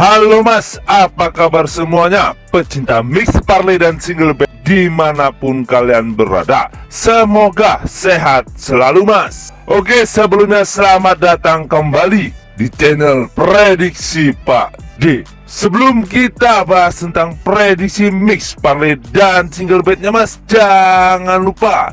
Halo mas, apa kabar semuanya? Pecinta mix parlay dan single bet dimanapun kalian berada, semoga sehat selalu mas. Oke, sebelumnya selamat datang kembali di channel Prediksi Pak D. Sebelum kita bahas tentang prediksi mix parlay dan single betnya mas, jangan lupa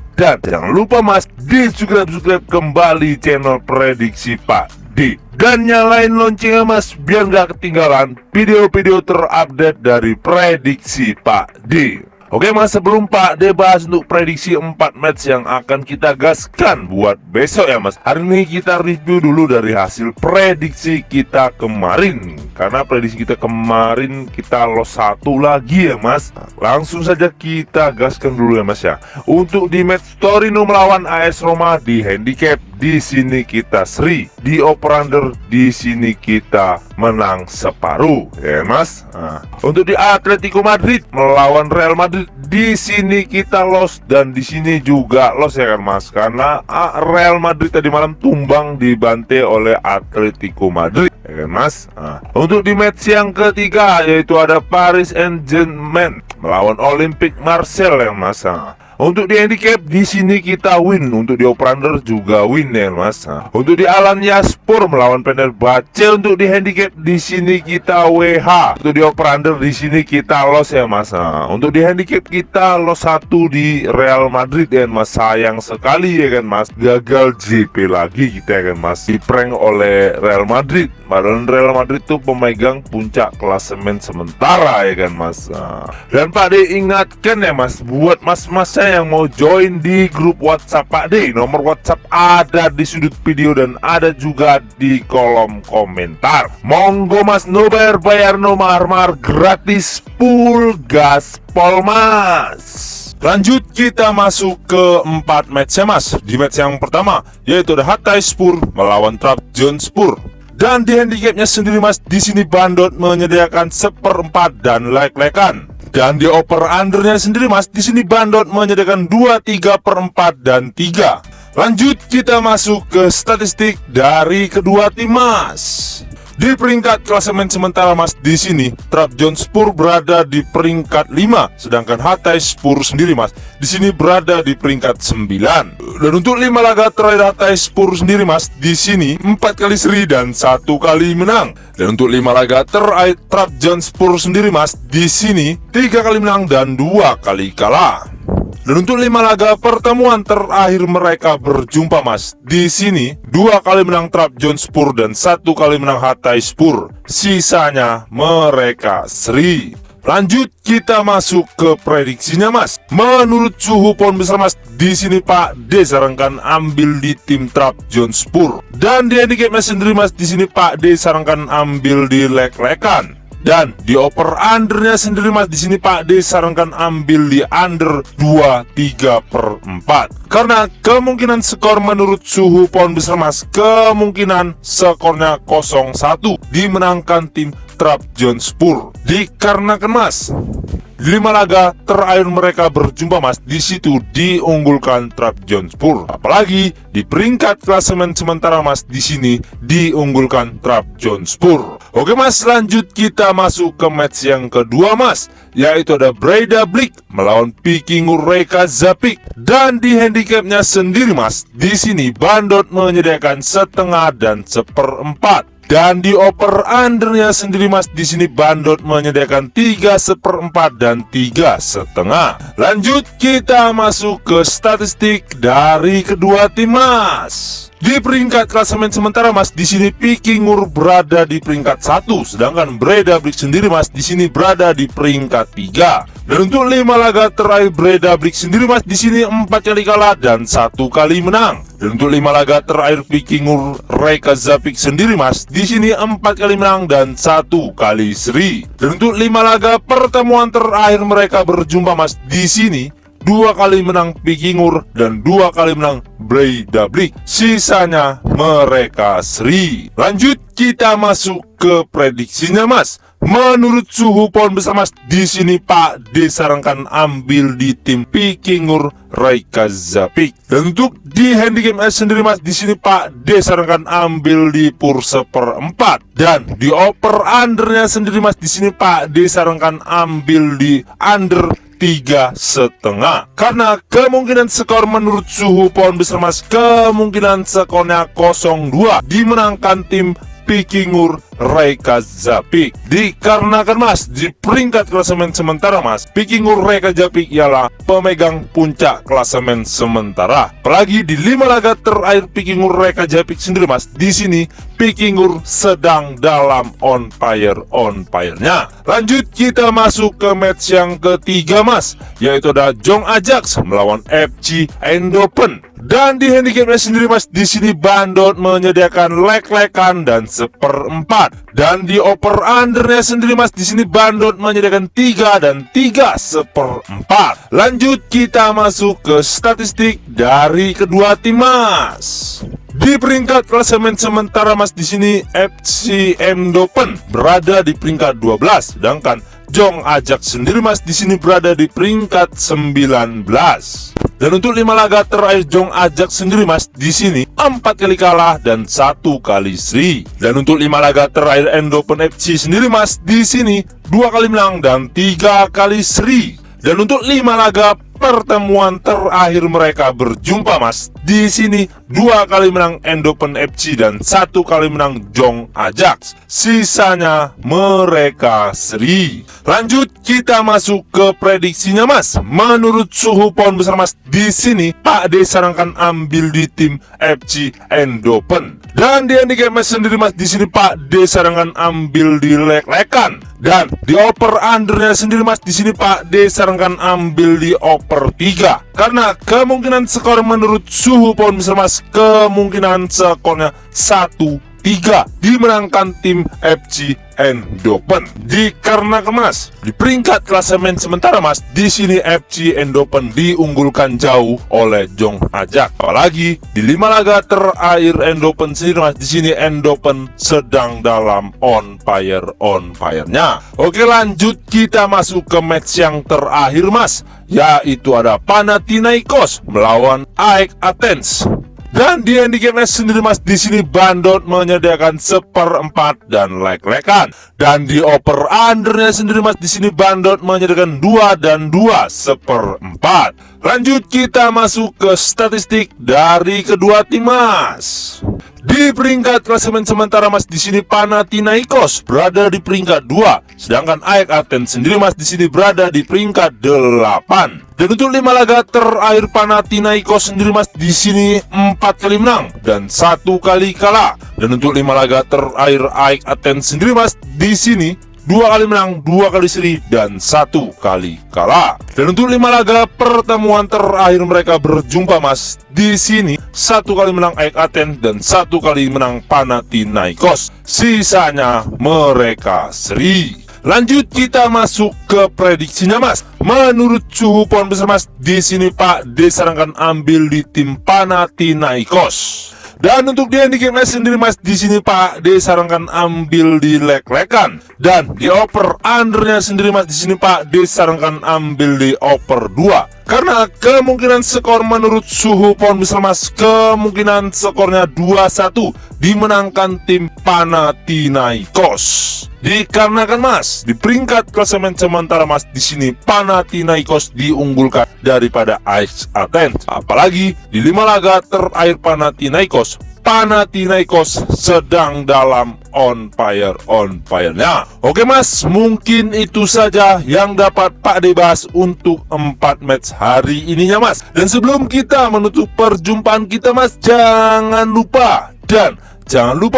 mas di subscribe kembali channel Prediksi Pak D dan nyalain loncengnya mas, biar gak ketinggalan video-video terupdate dari Prediksi Pak D. Oke mas, sebelum Pak D bahas untuk prediksi 4 match yang akan kita gaskan buat besok ya mas, hari ini kita review dulu dari hasil prediksi kita kemarin. Karena prediksi kita kemarin kita loss 1 lagi ya mas. Langsung saja kita gaskan dulu ya mas ya. Untuk di match Torino melawan AS Roma, di handicap di sini kita seri, di over-under di sini kita menang separuh ya mas. Untuk di Atletico Madrid melawan Real Madrid, di sini kita loss dan di sini juga loss ya kan mas, karena Real Madrid tadi malam tumbang dibantai oleh Atletico Madrid ya kan mas. Untuk di match yang ketiga yaitu ada Paris Saint-Germain melawan Olympique Marseille ya mas. Untuk di handicap di sini kita win, untuk di over-under juga win ya mas. Untuk di Alanya Sport melawan Fenerbahce, untuk di handicap di sini kita WH. Untuk di over-under di sini kita loss ya mas. Untuk di handicap kita loss 1 di Real Madrid ya mas. Sayang sekali ya kan mas, gagal JP lagi kita ya kan mas, di prank oleh Real Madrid. Padahal Real Madrid itu pemegang puncak klasemen sementara ya kan mas. Dan Pak D ingatkan ya mas, buat mas-mas yang mau join di grup WhatsApp Pak D, nomor WhatsApp ada di sudut video dan ada juga di kolom komentar. Monggo mas, no bayar no mahar, gratis, full gaspol mas. Lanjut kita masuk ke 4 match ya mas. Di match yang pertama yaitu ada Hatay Spur melawan Trabzonspor. Dan di handicapnya sendiri mas, di sini Bandot menyediakan 1/4 dan like-lekan. Dan di over undernya sendiri mas, di sini Bandot menyediakan 2, 3/4 dan 3. Lanjut kita masuk ke statistik dari kedua tim mas. Di peringkat klasemen sementara mas, di sini Trabzonspor berada di peringkat 5, sedangkan Hatay Spur sendiri mas, di sini berada di peringkat 9. Dan untuk 5 laga terakhir Hatay Spur sendiri mas, di sini 4 kali seri dan 1 kali menang. Dan untuk 5 laga terakhir Trabzonspor sendiri mas, di sini 3 kali menang dan 2 kali kalah. Dan untuk 5 laga pertemuan terakhir mereka berjumpa mas, di sini 2 kali menang Trabzonspor dan 1 kali menang Hatay Spur. Sisanya mereka seri. Lanjut kita masuk ke prediksinya mas. Menurut suhu pound besar mas, di sini Pak D sarankan ambil di tim Trabzonspor. Dan di handicapnya sendiri mas, di sini Pak D sarankan ambil di leg-legan. Dan di over undernya sendiri mas, di sini Pak D sarankan ambil di under 2, 3/4. Karena kemungkinan skor menurut suhu pound besar mas, kemungkinan skornya 0-1 dimenangkan tim Trabzonspor. Dikarenakan mas, 5 laga terakhir mereka berjumpa mas, di situ diunggulkan Trabzonspor. Apalagi di peringkat klasemen sementara mas, di sini diunggulkan Trabzonspor. Oke mas, lanjut kita masuk ke match yang kedua mas, yaitu ada Breidablik melawan Viking Reykjavik. Dan di handicapnya sendiri mas, di sini Bandot menyediakan 1/2 dan 1/4. Dan di over undernya sendiri mas, di sini Bandot menyediakan 3/4 dan 3,5. Lanjut kita masuk ke statistik dari kedua tim mas. Di peringkat klasemen sementara mas, di sini Viking berada di peringkat 1, sedangkan Breidablik sendiri mas, di sini berada di peringkat 3. Dan untuk 5 laga terakhir Breidablik sendiri mas, di sini 4 kali kalah dan 1 kali menang. Dan untuk 5 laga terakhir Viking Reykjavik sendiri mas, di sini 4 kali menang dan 1 kali seri. Dan untuk 5 laga pertemuan terakhir mereka berjumpa mas, di sini 2 kali menang Vikingur dan 2 kali menang Breidablik. Sisanya mereka seri. Lanjut kita masuk ke prediksinya mas. Menurut suhu pohon besar Mas, di sini Pak D sarankan ambil di tim Pikingur Reykjavik. Dan untuk di handicap S sendiri Mas, di sini Pak D sarankan ambil di pur 1/4. Dan di over undernya sendiri Mas, di sini Pak D sarankan ambil di under 3,5. Karena kemungkinan skor menurut suhu pohon besar Mas, kemungkinan skornya 0-2 dimenangkan tim Pikingur Reykjavik. Dikarenakan Mas, di peringkat klasemen sementara Mas, Pikingur Reykjavik ialah pemegang puncak klasemen sementara. Apalagi di 5 laga terakhir Pikingur Reykjavik sendiri Mas, di sini Pikingur sedang dalam on fire-nya. Lanjut kita masuk ke match yang ketiga Mas, yaitu ada Jong Ajax melawan FC Eindhoven. Dan di handicapnya sendiri Mas, di sini Bandot menyediakan leg-legan dan 1/4. Dan di over undernya sendiri Mas, di sini Bandot menyediakan 3 dan 3/4. Lanjut kita masuk ke statistik dari kedua tim Mas. Di peringkat klasemen sementara Mas, di sini FC Eindhoven berada di peringkat 12, sedangkan Jong Ajax sendiri Mas, di sini berada di peringkat 19. Dan untuk 5 laga terakhir Jong Ajax sendiri Mas, di sini 4 kali kalah dan 1 kali seri. Dan untuk 5 laga terakhir Eindhoven FC sendiri Mas, di sini 2 kali menang dan 3 kali seri. Dan untuk 5 laga pertemuan terakhir mereka berjumpa Mas, di sini 2 kali menang Eindhoven FC dan 1 kali menang Jong Ajax. Sisanya mereka seri. Lanjut kita masuk ke prediksinya Mas. Menurut suhu pohon besar Mas, di sini Pak D sarankan ambil di tim FC Eindhoven. Dan di handicap match sendiri Mas, di sini Pak D sarankan ambil di leg-legan. Dan di over undernya sendiri Mas, di sini Pak D sarankan ambil di over 3. Karena kemungkinan skor menurut suhu pohon besar Mas, kemungkinan skornya 1-3 dimenangkan tim FC Eindhoven. Dikarenakan Mas, di peringkat klasemen sementara Mas, di sini FC Eindhoven diunggulkan jauh oleh Jong Ajax. Apalagi di 5 laga terakhir Eindhoven sendiri Mas, di sini Eindhoven sedang dalam on fire-nya. Oke, lanjut kita masuk ke match yang terakhir Mas, yaitu ada Panathinaikos melawan AEK Athens. Dan di handicapnya sendiri Mas, di sini Bandot menyediakan 1/4 dan leg-legan. Dan di over undernya sendiri Mas, di sini Bandot menyediakan 2 dan 2/4. Lanjut kita masuk ke statistik dari kedua tim Mas. Di peringkat klasemen sementara Mas, di sini Panathinaikos berada di peringkat 2, sedangkan AEK Athens sendiri Mas, di sini berada di peringkat 8. Dan untuk 5 laga terakhir Panathinaikos sendiri Mas, di sini 4 kali menang dan 1 kali kalah. Dan untuk 5 laga terakhir AEK Athens sendiri Mas, di sini 2 kali menang, 2 kali seri, dan 1 kali kalah. Dan untuk 5 laga pertemuan terakhir mereka berjumpa Mas, di sini 1 kali menang AEK Athens dan 1 kali menang Panathinaikos. Sisanya mereka seri. Lanjut kita masuk ke prediksinya Mas. Menurut suhu pohon besar Mas, di sini Pak D sarankan ambil di tim Panathinaikos. Dan untuk di handicap match sendiri Mas, di sini Pak D sarankan ambil di leg-legan. Dan di over undernya sendiri Mas, di sini Pak D sarankan ambil di over 2. Karena kemungkinan skor menurut suhu pohon besar Mas, kemungkinan skornya 2-1 dimenangkan tim Panathinaikos. Dikarenakan Mas, di peringkat klasemen sementara Mas, di sini Panathinaikos diunggulkan daripada AEK Athens. Apalagi di 5 laga terakhir Panathinaikos sedang dalam on fire-nya. Oke Mas, mungkin itu saja yang dapat Pak D bahas untuk 4 match hari ininya Mas. Dan sebelum kita menutup perjumpaan kita Mas, jangan lupa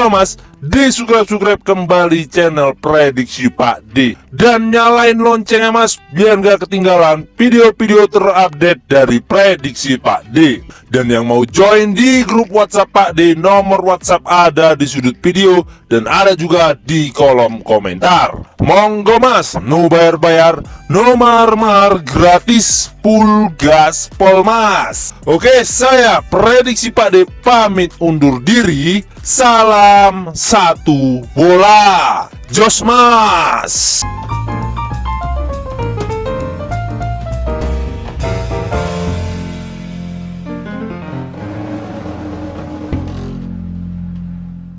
Mas, subscribe kembali channel Prediksi Pak D dan nyalain loncengnya Mas, biar gak ketinggalan video-video terupdate dari Prediksi Pak D. Dan yang mau join di grup WhatsApp Pak D, nomor WhatsApp ada di sudut video dan ada juga di kolom komentar. Monggo Mas, no bayar-bayar, no mahar-mahar, gratis, full gaspol Mas. Oke, saya Prediksi Pak D pamit undur diri. Salam satu bola. Jos Mas!